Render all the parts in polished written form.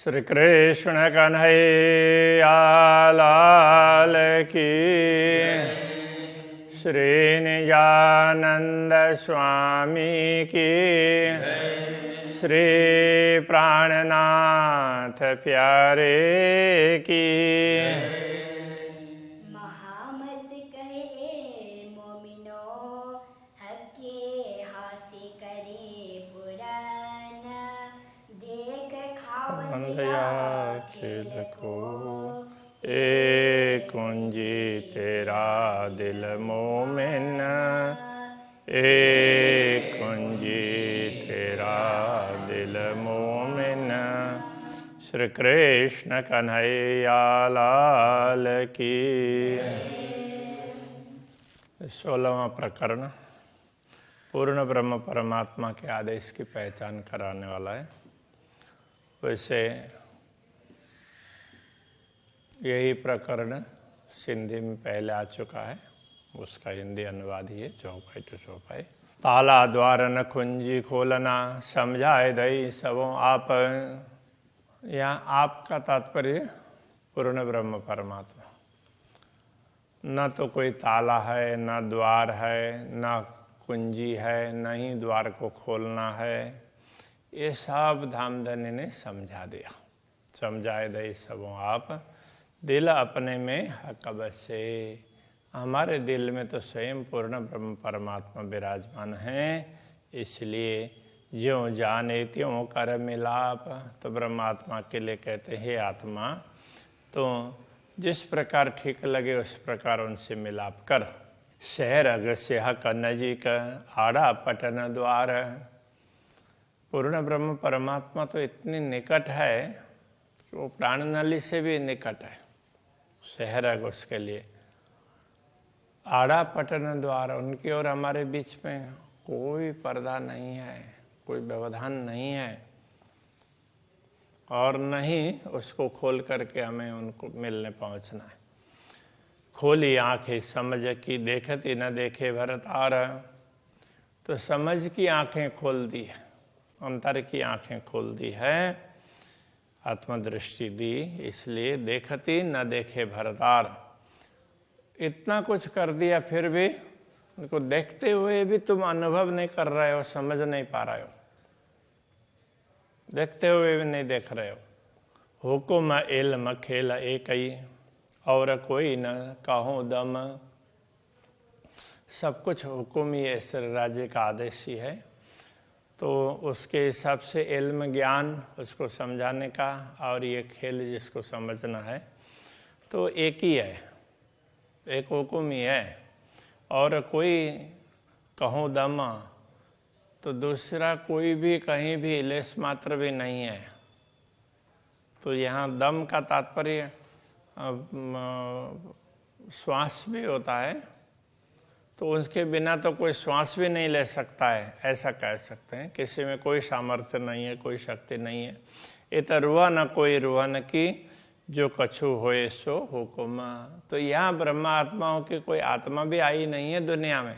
श्री कृष्ण कन्हैया लाल की, श्री निजानंद स्वामी की, श्री प्राणनाथ प्यारे की। महामत कहे मोमिनो हके हासे करे पुराण, देख खावंदया खेल को एक कुंजी तेरा दिल मोमिन, एक कुंजी तेरा दिल मोमिन। श्री कृष्ण कन्हैया लाल की। 16वां प्रकरण पूर्ण ब्रह्म परमात्मा के आदेश की पहचान कराने वाला है। वैसे यही प्रकरण सिंधी में पहले आ चुका है, उसका हिंदी अनुवाद ही है चौपाई टू चौपाई। ताला द्वार न कुंजी खोलना, समझाए दई सबों आप। यहाँ आपका तात्पर्य पूर्ण ब्रह्म परमात्मा। न तो कोई ताला है, न द्वार है, न कुंजी है, न ही द्वार को खोलना है। ये सब धामधनी ने समझा दिया। समझाए दई सबों आप, दिल अपने में हक बसे। हमारे दिल में तो स्वयं पूर्ण ब्रह्म परमात्मा विराजमान हैं, इसलिए ज्यों जाने त्यों कर मिलाप। तो ब्रह्मात्मा के लिए कहते हैं, आत्मा तो जिस प्रकार ठीक लगे उस प्रकार उनसे मिलाप कर। शहर अगस्य हक नजीक, आड़ा पटन द्वार। पूर्ण ब्रह्म परमात्मा तो इतनी निकट है कि वो प्राण नली से भी निकट है। शहर अग उसके लिए, आड़ा पटन द्वार, उनकी और हमारे बीच में कोई पर्दा नहीं है, कोई व्यवधान नहीं है, और नहीं उसको खोल करके हमें उनको मिलने पहुंचना है। खोली आंखें समझ की, देखती न देखे भरतार। तो समझ की आंखें खोल दी है, अंतर की आंखें खोल दी है, आत्मदृष्टि दी, इसलिए देखती न देखे भरतार। इतना कुछ कर दिया फिर भी उनको देखते हुए भी तुम अनुभव नहीं कर रहे हो, समझ नहीं पा रहे हो, देखते हुए भी नहीं देख रहे हो। हुकुम इल्म खेल एक ही, और कोई न कहो दम। सब कुछ हुकुम ही ईश्वर राज्य का आदेश ही है, तो उसके हिसाब से इल्म ज्ञान उसको समझाने का, और ये खेल जिसको समझना है, तो एक ही है, एक हुकुम ही है। और कोई कहो दम, तो दूसरा कोई भी कहीं भी लेस मात्र भी नहीं है। तो यहाँ दम का तात्पर्य श्वास भी होता है, तो उसके बिना तो कोई श्वास भी नहीं ले सकता है, ऐसा कह सकते हैं। किसी में कोई सामर्थ्य नहीं है, कोई शक्ति नहीं है। इत रुआ न कोई रुहन की, जो कछु होए सो हुकुम। तो यहाँ ब्रह्मा आत्माओं की कोई आत्मा भी आई नहीं है दुनिया में।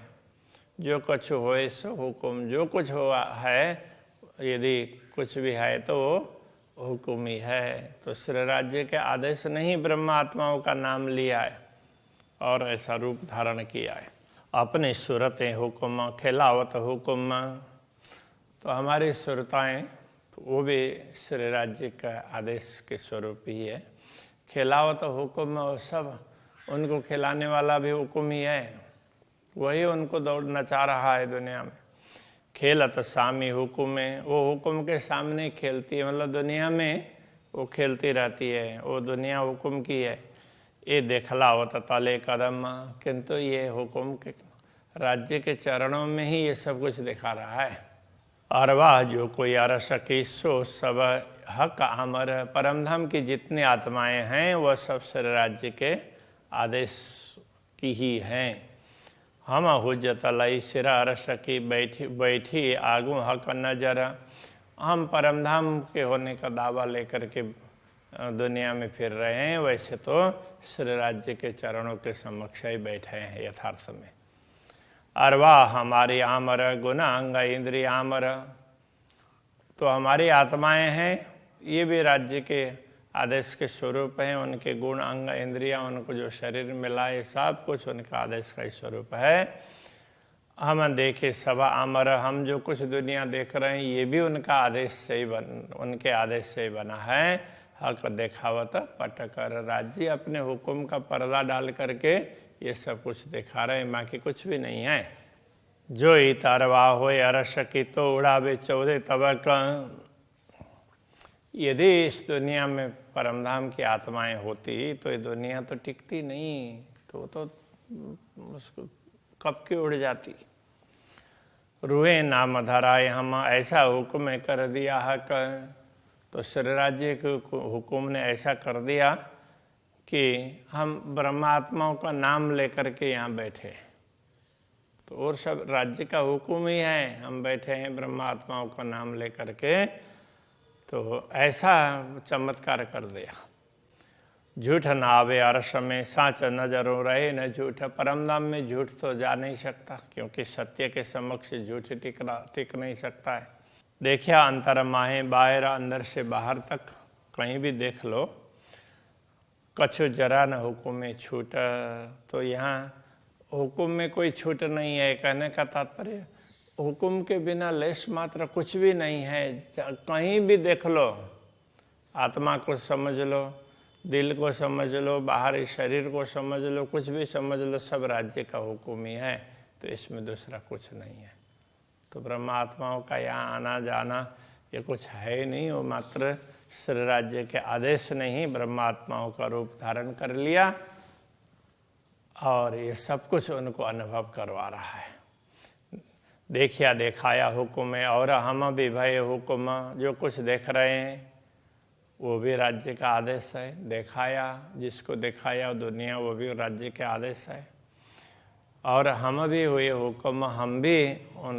जो कछु होए सो हुकुम, जो कुछ हुआ है, यदि कुछ भी है तो वो हुकुम ही है। तो श्री राज्य के आदेश नहीं ब्रह्मा आत्माओं का नाम लिया है और ऐसा रूप धारण किया है। अपनी सुरतें हुक्म खिलावत हुक्म, तो हमारी सुरताएँ तो वो भी श्री राज्य का आदेश के स्वरूप ही है। खिलावत हुक्म, और सब उनको खिलाने वाला भी हुक्म ही है, वही उनको दौड़ नचा रहा है दुनिया में। खेलत सामी हुक्म, वो हुक्म के सामने खेलती है, मतलब दुनिया में वो खेलती रहती है, वो दुनिया हुक्म की है। ये देखलावत तले कदम, किंतु ये हुक्म के राज्य के चरणों में ही ये सब कुछ दिखा रहा है। अरवाह जो कोई अरस की, सो सब हक अमर। परमधाम की जितनी आत्माएं हैं वह सब श्री राज्य के आदेश की ही हैं। हम हुज्जत लई सिरा अरस की, बैठी बैठी आगू हक नजर। हम परमधाम के होने का दावा लेकर के दुनिया में फिर रहे हैं, वैसे तो श्री राज्य के चरणों के समक्ष ही बैठे हैं यथार्थ में। अरवा हमारी आमर, गुना अंग इंद्रिय आमर। तो हमारी आत्माएं हैं, ये भी राज्य के आदेश के स्वरूप हैं। उनके गुण, अंग, इंद्रियां, उनको जो शरीर मिला है, सब कुछ उनका आदेश का ही स्वरूप है। हम देखे सभा अमर, हम जो कुछ दुनिया देख रहे हैं ये भी उनका आदेश से ही उनके आदेश से ही बना है। हक देखावत पटकर, राज्य अपने हुक्म का पर्दा डाल करके ये सब कुछ दिखा रहे हैं, बाकी कुछ भी नहीं है। जो ही तारवा होए अरस की तो उड़ावे 14 तबक। यदि इस दुनिया में परमधाम की आत्माएं होती तो ये दुनिया तो टिकती नहीं, तो उसको कब की उड़ जाती। रूहे नाम धराए हम, ऐसा हुक्म कर दिया हक। तो श्री राज्य के हुक्म ने ऐसा कर दिया कि हम ब्रह्मात्माओं का नाम लेकर के यहाँ बैठे। तो और सब राज्य का हुक्म ही है, हम बैठे हैं ब्रह्मात्माओं का नाम लेकर के। तो ऐसा चमत्कार कर दिया। झूठ न आवे अरस में, साँच नजरों रहे न झूठ। परमधाम में झूठ तो जा नहीं सकता, क्योंकि सत्य के समक्ष झूठ टिक नहीं सकता है। देखिया अंतर माहे बाहर, अंदर से बाहर तक कहीं भी देख लो, कछु जरा न हुक्म में छूट। तो यहाँ हुक्म में कोई छूट नहीं है। कहने का तात्पर्य हुक्म के बिना लेश मात्र कुछ भी नहीं है। कहीं भी देख लो, आत्मा को समझ लो, दिल को समझ लो, बाहरी शरीर को समझ लो, कुछ भी समझ लो, सब राज्य का हुक्म ही है। तो इसमें दूसरा कुछ नहीं है। तो ब्रह्मात्माओं का यहाँ आना जाना ये कुछ है ही नहीं, वो मात्र श्री राज्य के आदेश ने ही ब्रह्मात्माओं का रूप धारण कर लिया और ये सब कुछ उनको अनुभव करवा रहा है। देखिया दिखाया हुक्म है, और हम भी भय हुक्म। जो कुछ देख रहे हैं वो भी राज्य का आदेश है। दिखाया, जिसको दिखाया दुनिया, वो भी राज्य के आदेश है। और हम भी हुए हुक्म, हम भी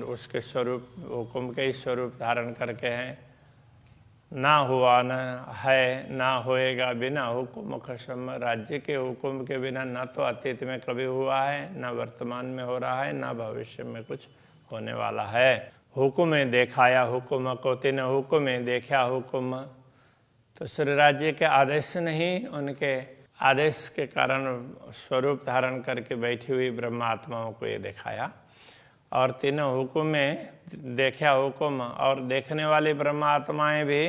उसके स्वरूप, हुक्म के ही स्वरूप धारण करके हैं। ना हुआ न है, ना होएगा बिना हुक्म खसम। राज्य के हुक्म के बिना ना तो अतीत में कभी हुआ है, ना वर्तमान में हो रहा है, ना भविष्य में कुछ होने वाला है। हुक्म दिखाया हुक्म को, तीन हुक्म देखा हुक्म। तो श्री राज्य के आदेश नहीं, उनके आदेश के कारण स्वरूप धारण करके बैठी हुई ब्रह्मात्माओं को ये दिखाया। और तीनों हुक्म में देखा हुक्म, और देखने वाली ब्रह्मात्माएं भी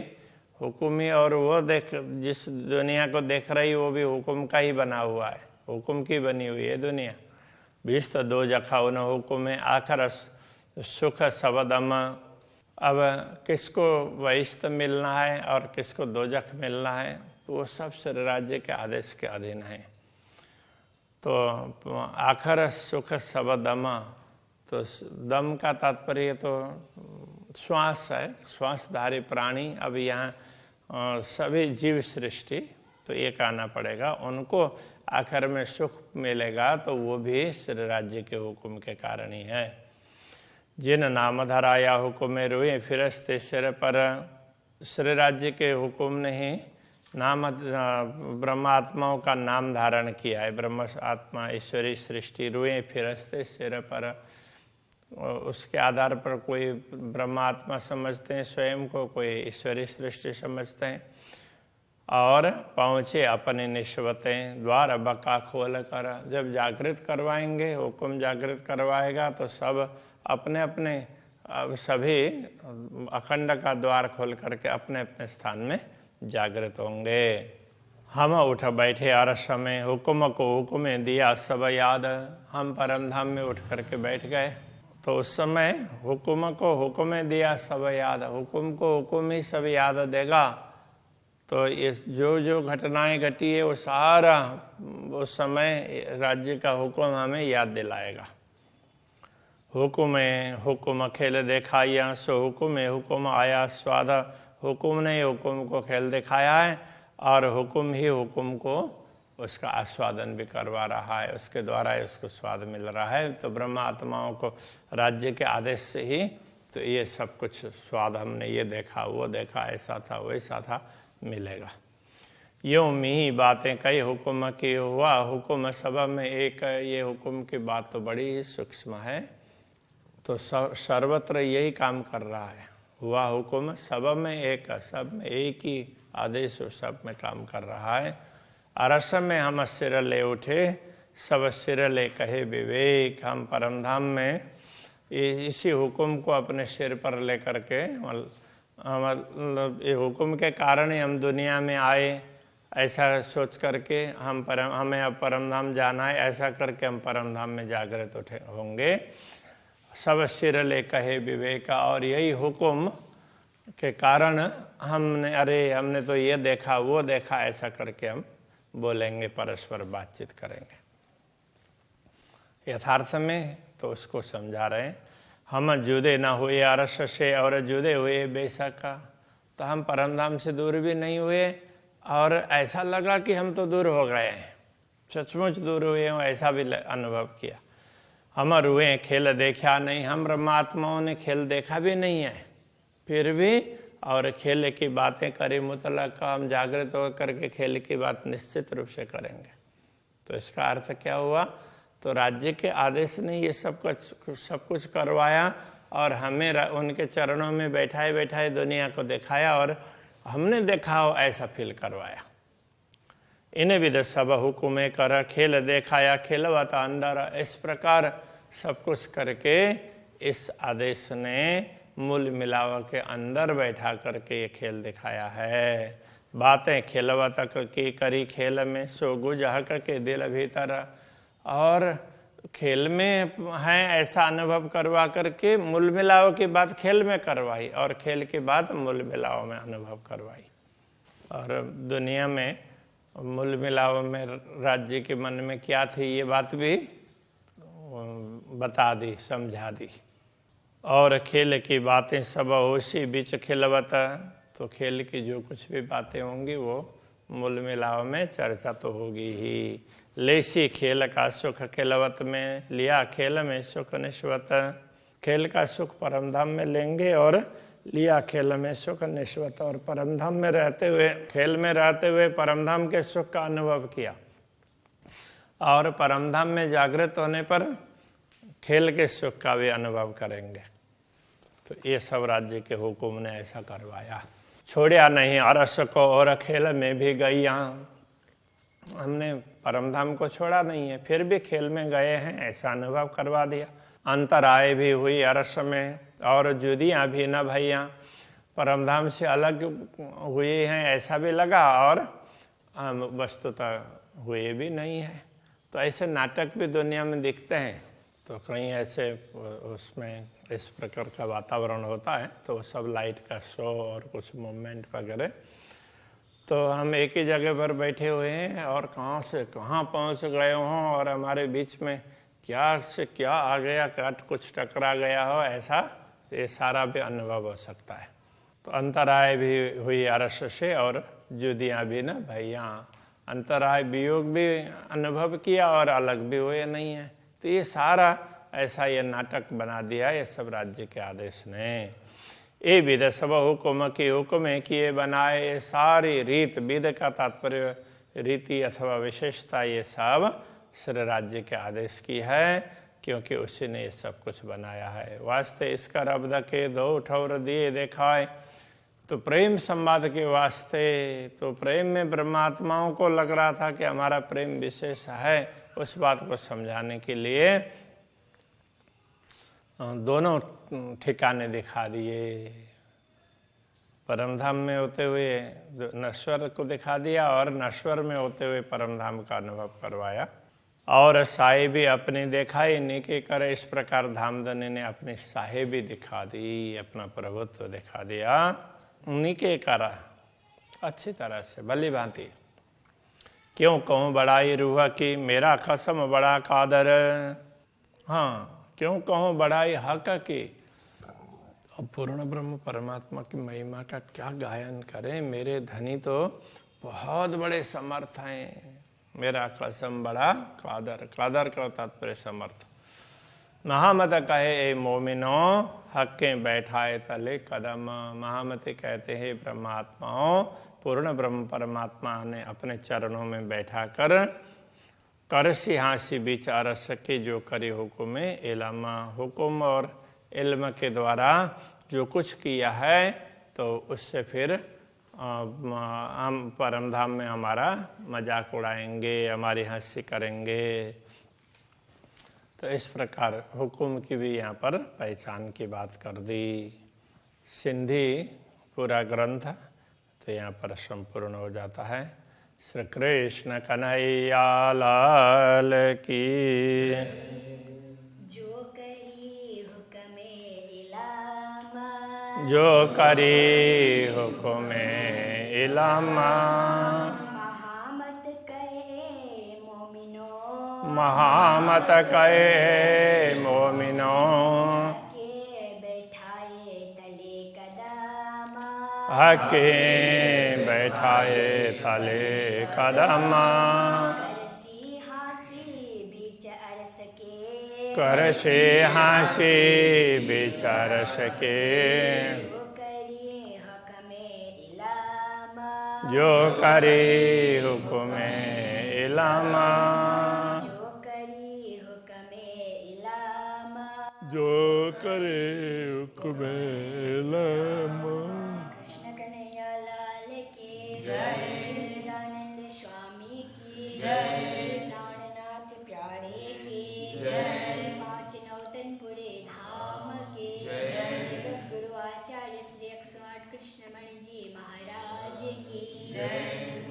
हुक्म ही, और वो जिस दुनिया को देख रही वो भी हुक्म का ही बना हुआ है, हुक्म की बनी हुई है दुनिया। 20 तो 2 जखा उन हुक्म में आखर सुख सबदम। अब किसको वहिष्ठ मिलना है और किसको दोजख मिलना है, तो वो सब श्री राज्य के आदेश के अधीन है। तो आखर सुख सबदम, तो दम का तात्पर्य तो श्वास है, श्वासधारी प्राणी। अब यहाँ सभी जीव सृष्टि, तो एक आना पड़ेगा, उनको आखिर में सुख मिलेगा, तो वो भी श्री राज्य के हुक्म के कारण ही है। जिन नाम धराया हुक्म रोए फिरस्ते सिर पर। श्री राज्य के हुक्म ने ही नाम ब्रह्मात्माओं का नाम धारण किया है। ब्रह्म आत्मा ईश्वरी सृष्टि रोए फिरस्ते सिर पर। उसके आधार पर कोई ब्रह्मात्मा समझते हैं स्वयं को, कोई ईश्वरी सृष्टि समझते हैं। और पहुँचे अपने निश्वतें, द्वार बका खोल कर। जब जागृत करवाएंगे, हुक्म जागृत करवाएगा, तो सब अपने अपने सभी अखंड का द्वार खोल करके अपने अपने स्थान में जागृत होंगे। हम उठ बैठे अरस में, हुक्म को हुक्म दिया सब याद। हम परमधाम में उठ करके बैठ गए, तो उस समय हुक्म को हुक्म दिया सब याद। हुक्म को हुक्म ही सब याद देगा। तो ये जो जो घटनाएं घटी है वो सारा उस समय राज्य का हुक्म हमें याद दिलाएगा। हुक्म खेल दिखाया, सो हुक्म आया स्वाद। हुक्म ने हुक्म को खेल दिखाया है, और हुक्म ही हुक्म को उसका आस्वादन भी करवा रहा है, उसके द्वारा ही उसको स्वाद मिल रहा है। तो ब्रह्म आत्माओं को राज्य के आदेश से ही तो ये सब कुछ स्वाद, हमने ये देखा, वो देखा, ऐसा था, वैसा था, मिलेगा। यूँ मी बातें कई हुक्म की हुआ, हुक्म सब में एक। ये हुक्म की बात तो बड़ी ही सूक्ष्म है। तो सर्वत्र यही काम कर रहा है। हुआ हुक्म सब में एक, सब में एक ही आदेश सब में काम कर रहा है। अरस में हम सिर ले उठे, सब सिर ले कहे विवेक। हम परमधाम में इसी हुक्म को अपने सिर पर लेकर के, मतलब ये हुक्म के कारण ही हम दुनिया में आए, ऐसा सोच करके हमें अब परमधाम जाना है, ऐसा करके हम परमधाम में जागृत उठे होंगे। सब सिर ले कहे विवेक, और यही हुक्म के कारण हमने तो ये देखा वो देखा, ऐसा करके हम बोलेंगे, परस्पर बातचीत करेंगे। यथार्थ में तो उसको समझा रहे हैं, हम जुदे न हुए अरस से और जुदे हुए बेशक। तो हम परमधाम से दूर भी नहीं हुए और ऐसा लगा कि हम तो दूर हो गए हैं, सचमुच दूर हुए हों, ऐसा भी अनुभव किया। हम रुए खेल देखा नहीं, हम ब्रह्मात्माओं ने खेल देखा भी नहीं है, फिर भी और खेल की बातें करी मुतलक हम जागृत होकर के खेल की बात निश्चित रूप से करेंगे। तो इसका अर्थ क्या हुआ? तो राज्य के आदेश ने ये सब कुछ करवाया और हमें उनके चरणों में बैठाए बैठाए दुनिया को दिखाया और हमने देखा हो ऐसा फील करवाया। इन्हें भी सब हुक्म कर खेल देखाया, खेलवाता अंदर। इस प्रकार सब कुछ करके इस आदेश ने मूल मिलाव के अंदर बैठा करके ये खेल दिखाया है। बातें खेलवा तक की करी खेल में, सो गुजहक के दिल भीतर। और खेल में है ऐसा अनुभव करवा करके मूल मिलाव की बात खेल में करवाई और खेल की बात मूल मिलाव में अनुभव करवाई। और दुनिया में मूल मिलाव में राज्य के मन में क्या थी ये बात भी बता दी, समझा दी। और खेल की बातें सब होशी बीच खिलवत। तो खेल की जो कुछ भी बातें होंगी वो मूल मिलाव में चर्चा तो होगी ही। लेसी खेल का सुख खिलवत में, लिया खेल में सुख निश्वत। खेल का सुख परमधाम में लेंगे और लिया खेल में सुख निश्वत। और परमधाम में रहते हुए, खेल में रहते हुए परमधाम के सुख का अनुभव किया और परमधाम में जागृत होने पर खेल के सुख का भी अनुभव करेंगे। तो ये सब राज्य के हुकुम ने ऐसा करवाया। छोड़िया नहीं अरस को और खेल में भी गई। हमने परमधाम को छोड़ा नहीं है, फिर भी खेल में गए हैं, ऐसा अनुभव करवा दिया। अंतराय भी हुई अरस में और जुदियाँ भी न भैया। परमधाम से अलग हुए हैं ऐसा भी लगा और वस्तुतः हुए भी नहीं है। तो ऐसे नाटक भी दुनिया में दिखते हैं। तो कहीं ऐसे उसमें इस प्रकार का वातावरण होता है तो सब लाइट का शो और कुछ मूवमेंट वगैरह। तो हम एक ही जगह पर बैठे हुए हैं और कहाँ से कहाँ पहुँच गए हों और हमारे बीच में क्या से क्या आ गया, कुछ टकरा गया हो, ऐसा ये सारा भी अनुभव हो सकता है। तो अंतराय भी हुई अरस से और जुदियाँ भी न भैया। अंतराय वियोग भी अनुभव किया और अलग भी हुए नहीं है। तो ये सारा ऐसा ये नाटक बना दिया ये सब राज्य के आदेश ने। ये विध सब हुक्म की हुक्म किए बनाए। ये सारी रीत, विध का तात्पर्य रीति अथवा विशेषता, ये सब श्री राज्य के आदेश की है क्योंकि उसी ने ये सब कुछ बनाया है। वास्ते इसका रब्द के दो ठौर दिए देखाए। तो प्रेम संवाद के वास्ते, तो प्रेम में ब्रह्मात्माओं को लग रहा था कि हमारा प्रेम विशेष है, उस बात को समझाने के लिए दोनों ठिकाने दिखा दिए। परमधाम में होते हुए नश्वर को दिखा दिया और नश्वर में होते हुए परमधाम का अनुभव करवाया। और साहे भी अपनी दिखाई, नीके करे। इस प्रकार धामधनी ने अपनी साहे भी दिखा दी, अपना प्रभुत्व दिखा दिया। नीके करा अच्छी तरह से भली भांति। क्यों कहूँ बड़ाई रूह की, मेरा कसम बड़ा कादर। हाँ, क्यों कहूँ बड़ाई हक की। अब पूर्ण ब्रह्म परमात्मा की महिमा का क्या गायन करें। मेरे धनी तो बहुत बड़े समर्थ हैं। मेरा कसम बड़ा कादर, कादर का तात्पर्य समर्थ। महामत कहे ए मोमिनो, हक्के बैठाए तले कदम। महामती कहते हैं ब्रह्मात्माओं, पूर्ण ब्रह्म परमात्मा ने अपने चरणों में बैठा कर सिंहासी विचार सके जो करे हुकुम इल्म। हुकुम और इल्म के द्वारा जो कुछ किया है तो उससे फिर हम परम धाम में हमारा मजाक उड़ाएंगे, हमारी हंसी करेंगे। तो इस प्रकार हुक्म की भी यहाँ पर पहचान की बात कर दी। सिंधी पूरा ग्रंथ तो यहाँ पर संपूर्ण हो जाता है। श्री कृष्ण कन्हैया लाल की। जो करी हुक्मे इलामा, जो करी हुक्मे इलामा, महामत कहे मोमिनो, महामत कहे मोमिनो, के बैठाए तले कदमा, हके बैठाए थले कदमा, करसी हासी बीच अरस के, कर से हासी विचार सके। जो करी हुक्मे इलामा, जो करे हुक्मे इलामा, जो करी हुक्मे इलामा। जो करे हुक्मे इलामा। कृष्ण कन्हैया लाल की जय, श्री गजानंद स्वामी की जय, श्री प्राणनाथ प्यारे की जय, श्री पांच नौतनपुरे धाम की जय, जगत गुरु आचार्य श्री 108 कृष्णमणि जी महाराज की जय।